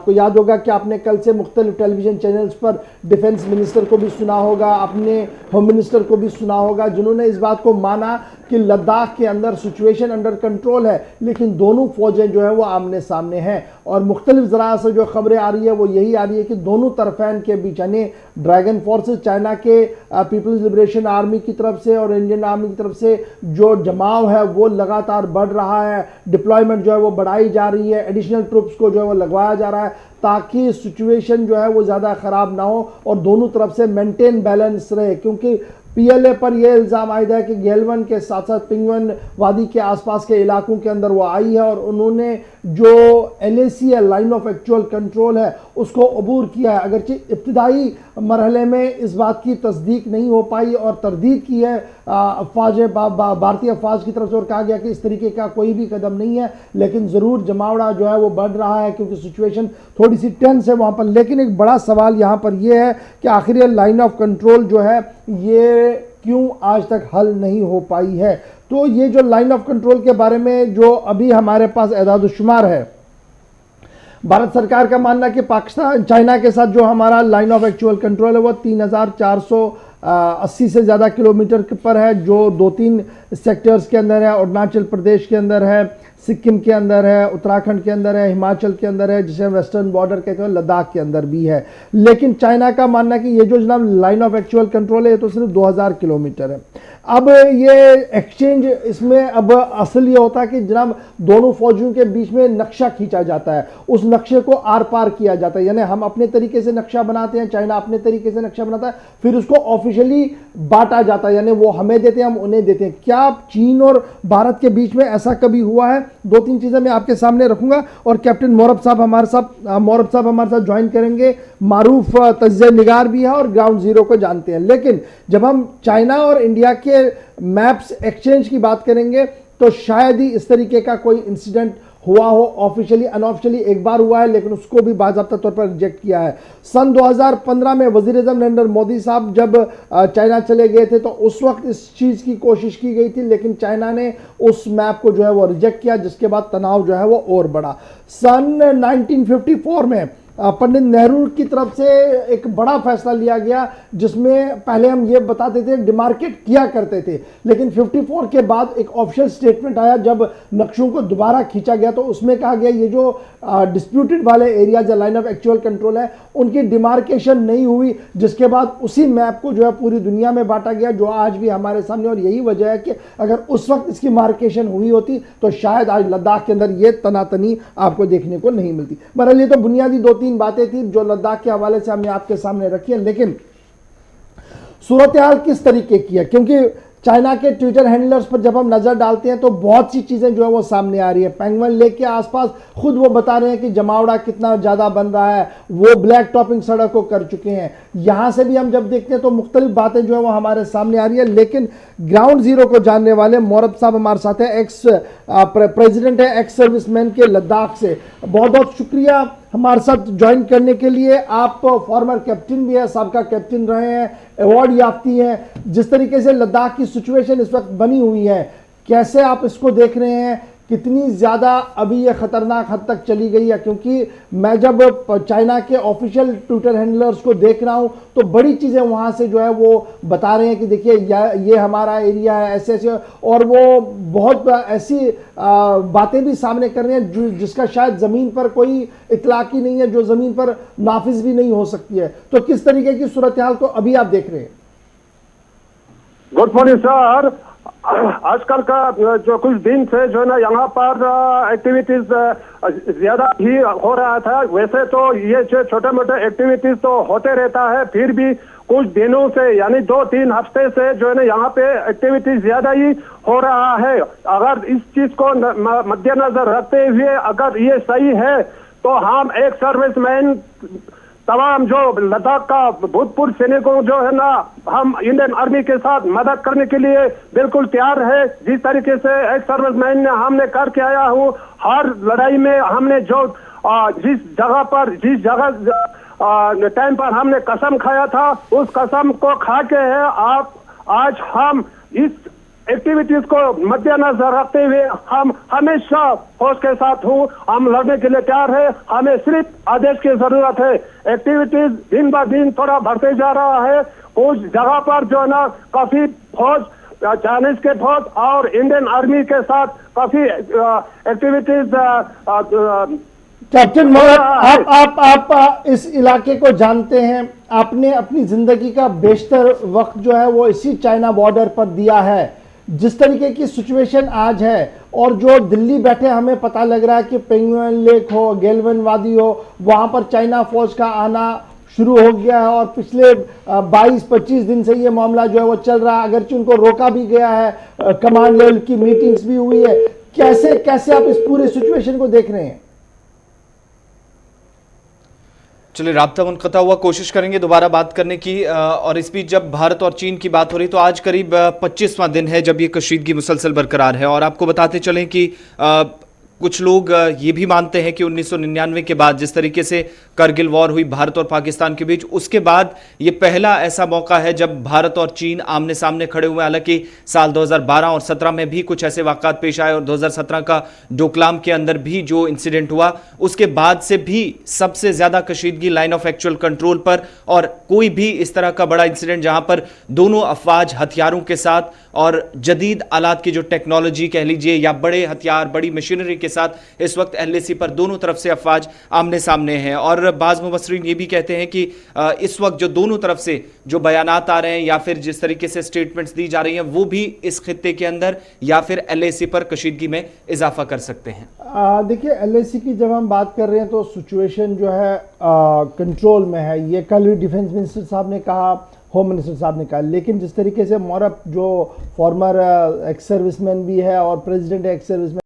आपको याद होगा कि आपने कल से मुख्तलिफ टेलीविजन चैनल्स पर डिफेंस मिनिस्टर को भी सुना होगा, आपने होम मिनिस्टर को भी सुना होगा, जिन्होंने इस बात को माना कि लद्दाख के अंदर सिचुएशन अंडर कंट्रोल है, लेकिन दोनों फौजें जो है वो आमने सामने हैं। और मुख्तलिफ ज़रा से जो खबरें आ रही है वो यही आ रही है कि दोनों तरफैन के बीच, यानी ड्रैगन फोर्सेस चाइना के पीपल्स लिबरेशन आर्मी की तरफ से और इंडियन आर्मी की तरफ से जो जमाव है वो लगातार बढ़ रहा है। डिप्लॉयमेंट जो है वो बढ़ाई जा रही है, एडिशनल ट्रुप्स को जो है वो लगवाया जा रहा है ताकि सिचुएशन जो है वो ज़्यादा ख़राब ना हो और दोनों तरफ से मेंटेन बैलेंस रहे। क्योंकि पीएलए पर यह इल्ज़ाम आयदा है कि गेलवन के साथ साथ पिंगवन वादी के आसपास के इलाकों के अंदर वो आई है और उन्होंने जो एलएसी है, लाइन ऑफ एक्चुअल कंट्रोल है, उसको अबूर किया है। अगरचे इब्तिदाई मरहले में इस बात की तस्दीक नहीं हो पाई और तरदीद की है भारतीय अफवाज की तरफ से और कहा गया कि इस तरीके का कोई भी कदम नहीं है, लेकिन ज़रूर जमावड़ा जो है वो बढ़ रहा है क्योंकि सिचुएशन थोड़ी सी टेंस है वहाँ पर। लेकिन एक बड़ा सवाल यहाँ पर यह है कि आखिर ये लाइन ऑफ कंट्रोल जो है ये क्यों आज तक हल नहीं हो पाई है। तो ये जो लाइन ऑफ कंट्रोल के बारे में जो अभी हमारे पास एदाद-ओ-शुमार है, भारत सरकार का मानना है कि पाकिस्तान चाइना के साथ जो हमारा लाइन ऑफ एक्चुअल कंट्रोल है वो 3480 से ज़्यादा किलोमीटर पर है, जो 2-3 सेक्टर्स के अंदर है। अरुणाचल प्रदेश के अंदर है, सिक्किम के अंदर है, उत्तराखंड के अंदर है, हिमाचल के अंदर है, जिसे वेस्टर्न बॉर्डर कहते हैं, लद्दाख के अंदर भी है। लेकिन चाइना का मानना है कि ये जो जनाब लाइन ऑफ एक्चुअल कंट्रोल है ये तो सिर्फ 2000 किलोमीटर है। अब ये एक्सचेंज, इसमें अब असल ये होता है कि जनाब दोनों फौजियों के बीच में नक्शा खींचा जाता है, उस नक्शे को आर पार किया जाता है, यानी हम अपने तरीके से नक्शा बनाते हैं, चाइना अपने तरीके से नक्शा बनाता है, फिर उसको ऑफिशियली बांटा जाता है, यानी वो हमें देते हैं, हम उन्हें देते हैं। क्या चीन और भारत के बीच में ऐसा कभी हुआ है? 2-3 चीजें मैं आपके सामने रखूंगा और कैप्टन मोरब साहब हमारे साथ ज्वाइन करेंगे। मारूफ तज्ज़िया निगार भी है और ग्राउंड जीरो को जानते हैं। लेकिन जब हम चाइना और इंडिया के मैप्स एक्सचेंज की बात करेंगे तो शायद ही इस तरीके का कोई इंसिडेंट हुआ हो। ऑफिशियली अनऑफिशियली एक बार हुआ है, लेकिन उसको भी बाज़ाब्ता तौर पर रिजेक्ट किया है। सन 2015 में वज़ीर-ए-आज़म नरेंद्र मोदी साहब जब चाइना चले गए थे तो उस वक्त इस चीज़ की कोशिश की गई थी, लेकिन चाइना ने उस मैप को जो है वो रिजेक्ट किया, जिसके बाद तनाव जो है वो और बढ़ा। सन 1954 में पंडित नेहरू की तरफ से एक बड़ा फैसला लिया गया, जिसमें पहले हम ये बताते थे, डिमार्केट किया करते थे, लेकिन 54 के बाद एक ऑफिशियल स्टेटमेंट आया जब नक्शों को दोबारा खींचा गया तो उसमें कहा गया ये जो डिस्प्यूटेड वाले एरियाज या लाइन ऑफ एक्चुअल कंट्रोल है उनकी डिमार्केशन नहीं हुई, जिसके बाद उसी मैप को जो है पूरी दुनिया में बांटा गया, जो आज भी हमारे सामने। और यही वजह है कि अगर उस वक्त इसकी मार्केशन हुई होती तो शायद आज लद्दाख के अंदर ये तनातनी आपको देखने को नहीं मिलती। बहरहाल ये तो बुनियादी 2-3 बातें थी जो लद्दाख के हवाले से हमने आपके सामने रखी है। लेकिन सूरत हाल किस तरीके की है, क्योंकि चाइना के ट्विटर हैंडलर्स पर जब हम नजर डालते हैं तो बहुत सी चीजें जो है वो सामने आ रही है। पेंगवन लेक के आसपास खुद वो बता रहे हैं कि जमावड़ा कितना ज्यादा बन रहा है, वो ब्लैक टॉपिंग सड़क को कर चुके हैं। यहां से भी हम जब देखते हैं तो मुख्तलिफ बातें जो है वो हमारे सामने आ रही है। लेकिन ग्राउंड जीरो को जानने वाले मोरब साहब हमारे साथ है, एक्स प्रेसिडेंट है, एक्स सर्विसमैन के लद्दाख से। बहुत बहुत शुक्रिया हमारे साथ ज्वाइन करने के लिए। आप फॉर्मर कैप्टन भी है, साबका कैप्टन रहे हैं, अवार्ड याफ्ती हैं। जिस तरीके से लद्दाख की सिचुएशन इस वक्त बनी हुई है, कैसे आप इसको देख रहे हैं? कितनी ज़्यादा अभी ये ख़तरनाक हद तक चली गई है? क्योंकि मैं जब चाइना के ऑफिशियल ट्विटर हैंडलर्स को देख रहा हूँ तो बड़ी चीज़ें वहाँ से जो है वो बता रहे हैं कि देखिए ये हमारा एरिया है, ऐसे ऐसे, और वो बहुत ऐसी बातें भी सामने कर रहे हैं जिसका शायद ज़मीन पर कोई इतलाक़ी नहीं है, जो ज़मीन पर नाफिज भी नहीं हो सकती है। तो किस तरीके की सूरत हाल को अभी आप देख रहे हैं? Good morning sir. आजकल का जो कुछ दिन से जो है ना यहाँ पर एक्टिविटीज ज्यादा ही हो रहा था। वैसे तो ये जो छोटे मोटे एक्टिविटीज तो होते रहता है, फिर भी कुछ दिनों से यानी 2-3 हफ्ते से जो है ना यहाँ पे एक्टिविटीज ज्यादा ही हो रहा है। अगर इस चीज को मद्देनजर रखते हुए अगर ये सही है तो हम एक सर्विसमैन तमाम जो लद्दाख का भूतपूर्व सैनिकों जो है ना, हम इंडियन आर्मी के साथ मदद करने के लिए बिल्कुल तैयार है। जिस तरीके से एक सर्विसमैन ने हमने करके आया हूँ, हर लड़ाई में हमने जो जिस जगह टाइम पर हमने कसम खाया था, उस कसम को खा के है आप आज हम इस एक्टिविटीज को मद्देनजर रखते हुए हम हमेशा फौज के साथ हूँ, हम लड़ने के लिए तैयार है, हमें सिर्फ आदेश की जरूरत है। एक्टिविटीज दिन ब दिन थोड़ा बढ़ते जा रहा है, कुछ जगह पर जो है ना काफी फौज, चाइनीज के फौज और इंडियन आर्मी के साथ काफी एक्टिविटीज। कैप्टन मोहम्मद, आप इस इलाके को जानते हैं, आपने अपनी जिंदगी का बेशतर वक्त जो है वो इसी चाइना बॉर्डर पर दिया है। जिस तरीके की सिचुएशन आज है और जो दिल्ली बैठे हमें पता लग रहा है कि पेंगुइन लेक हो, गेलवन वादी हो, वहां पर चाइना फौज का आना शुरू हो गया है और पिछले 22-25 दिन से ये मामला जो है वो चल रहा है, अगरचे उनको रोका भी गया है, कमांड लेवल की मीटिंग्स भी हुई है। कैसे कैसे आप इस पूरे सिचुएशन को देख रहे हैं? चलिए, राब्ता मुनक़ता हुआ, कोशिश करेंगे दोबारा बात करने की। और इस बीच जब भारत और चीन की बात हो रही तो आज करीब 25वां दिन है जब ये कशीदगी मुसलसल बरकरार है। और आपको बताते चलें कि कुछ लोग ये भी मानते हैं कि 1999 के बाद जिस तरीके से करगिल वॉर हुई भारत और पाकिस्तान के बीच, उसके बाद ये पहला ऐसा मौका है जब भारत और चीन आमने सामने खड़े हुए। हालांकि साल 2012 और 17 में भी कुछ ऐसे वाक़ात पेश आए और 2017 का डोकलाम के अंदर भी जो इंसिडेंट हुआ, उसके बाद से भी सबसे ज्यादा कशीदगी लाइन ऑफ एक्चुअल कंट्रोल पर। और कोई भी इस तरह का बड़ा इंसिडेंट जहां पर दोनों अफवाज हथियारों के साथ और जदीद आलात की जो टेक्नोलॉजी कह लीजिए या बड़े हथियार, बड़ी मशीनरी के साथ इस वक्त LAC पर दोनों तरफ से अफवाज आमने सामने हैं। और बाज़ मुबस्सरीन ये भी कहते हैं कि इस वक्त जो दोनों तरफ से जो बयानात आ रहे हैं या फिर जिस तरीके से स्टेटमेंट्स दी जा रही हैं, वो भी इस खित्ते के अंदर या फिर LAC पर कशीदगी में इजाफा कर सकते हैं। देखिए, LAC की जब हम बात कर रहे हैं तो सिचुएशन जो है कंट्रोल में है, ये कल भी डिफेंस मिनिस्टर साहब ने कहा, होम मिनिस्टर साहब ने कहा। लेकिन जिस तरीके से मोरप जो फॉर्मर एक्स सर्विसमैन भी है और प्रेसिडेंट एक्स सर्विसमैन